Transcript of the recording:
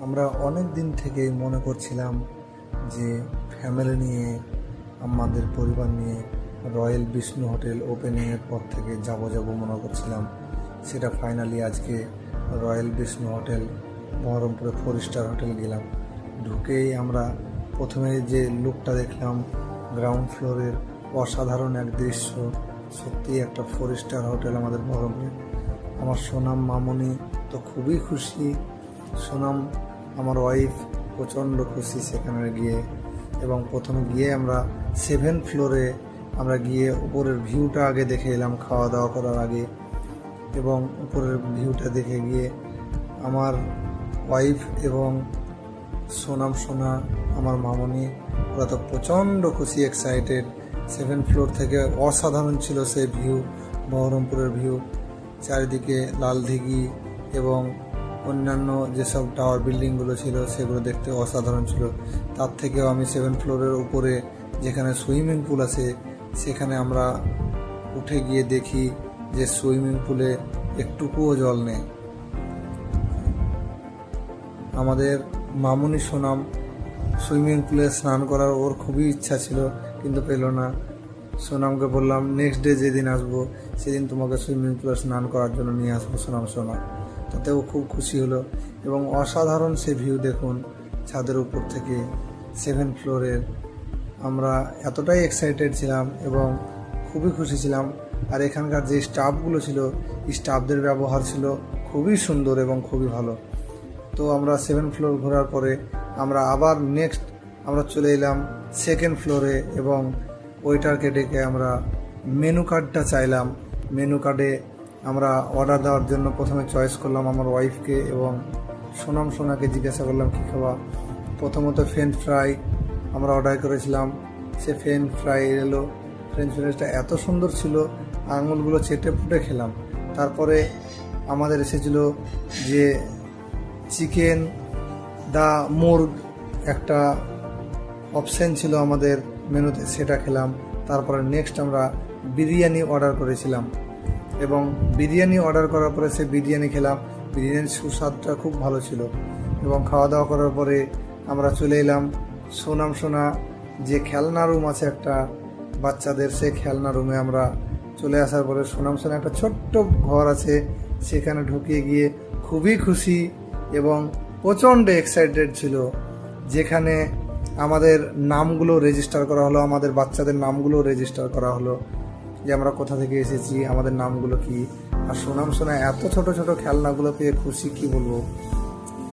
আমরা অনেক দিন থেকেই মনে করছিলাম যে ফ্যামিলি নিয়ে, আমাদের পরিবার নিয়ে রয়্যাল বিষ্ণু হোটেল ওপেনিংয়ের পর থেকে যাব মনে করছিলাম। সেটা ফাইনালি আজকে রয়্যাল বিষ্ণু হোটেল বহরমপুরে 4 স্টার হোটেল গেলাম। ঢুকেই আমরা প্রথমে যে লুকটা দেখলাম, গ্রাউন্ড ফ্লোরের অসাধারণ এক দৃশ্য। সত্যি একটা 4 স্টার হোটেল আমাদের বহরমপুরে। আমার সোনাম মামনি তো খুবই খুশি, সোনাম আমার ওয়াইফ প্রচণ্ড খুশি সেখানে গিয়ে। এবং প্রথমে গিয়ে আমরা 7 ফ্লোরে আমরা গিয়ে উপরের ভিউটা আগে দেখে এলাম খাওয়া দাওয়া করার আগে। এবং উপরের ভিউটা দেখে গিয়ে আমার ওয়াইফ এবং সোনা আমার মামনি ওরা তো প্রচণ্ড খুশি, এক্সাইটেড। 7 ফ্লোর থেকে অসাধারণ ছিল সেই ভিউ, বহরমপুরের ভিউ। চারিদিকে লাল দিঘি এবং অন্যান্য যেসব টাওয়ার বিল্ডিংগুলো ছিল সেগুলো দেখতে অসাধারণ ছিল। তার থেকেও আমি 7 ফ্লোরের উপরে যেখানে সুইমিং পুল আছে সেখানে আমরা উঠে গিয়ে দেখি যে সুইমিং পুলে একটুকুও জল নেই। আমাদের মামুনি সোনাম সুইমিং পুলে স্নান করার ওর খুবই ইচ্ছা ছিল, কিন্তু পেল না। সোনামকে বললাম নেক্সট ডে যেদিন আসবো সেদিন তোমাকে সুইমিং পুলে স্নান করার জন্য নিয়ে আসবো সোনা। তাতেও খুব খুশি হলো। এবং অসাধারণ সে ভিউ দেখুন ছাদের উপর থেকে 7 ফ্লোরের। আমরা এতটাই এক্সাইটেড ছিলাম এবং খুবই খুশি ছিলাম। আর এখানকার যে স্টাফগুলো ছিল, স্টাফদের ব্যবহার ছিল খুবই সুন্দর এবং খুবই ভালো। তো আমরা 7 ফ্লোর ঘোরার পরে আমরা আবার নেক্সট আমরা চলে এলাম 2nd ফ্লোরে এবং ওয়েটারকে ডেকে আমরা মেনু কার্ডটা চাইলাম। মেনু কার্ডে আমরা অর্ডার দেওয়ার জন্য প্রথমে চয়েস করলাম আমার ওয়াইফকে এবং সোনাকে জিজ্ঞাসা করলাম কী খাওয়া। প্রথমত ফ্রেঞ্চ ফ্রাই আমরা অর্ডার করেছিলাম, সে ফ্রেঞ্চ ফ্রাই এলো। ফ্রেঞ্চ ফ্রাইসটা এত সুন্দর ছিল, আঙুলগুলো চেটে ফুটে খেলাম। তারপরে আমাদের এসেছিল যে চিকেন দা মুর্গ, একটা অপশান ছিল আমাদের মেনুতে, সেটা খেলাম। তারপরে নেক্সট আমরা বিরিয়ানি অর্ডার করেছিলাম এবং বিরিয়ানি অর্ডার করার পরে সে বিরিয়ানি খেলাম। বিরিয়ানির সুস্বাদটা খুব ভালো ছিল। এবং খাওয়া দাওয়া করার পরে আমরা চলে এলাম সোনা যে খেলনা রুম আছে একটা বাচ্চাদের, সেই খেলনা রুমে আমরা চলে আসার পরে সোনা একটা ছোট্ট ঘর আছে, সেখানে ঢুকিয়ে গিয়ে খুবই খুশি এবং প্রচণ্ড এক্সাইটেড ছিল। যেখানে আমাদের নামগুলো রেজিস্টার করা হলো, আমাদের বাচ্চাদের নামগুলো রেজিস্টার করা হলো যে আমরা কোথা থেকে এসেছি, আমাদের নামগুলো কি। আর সোনা এত ছোট খেলনাগুলো পেয়ে খুশি কি বলবো।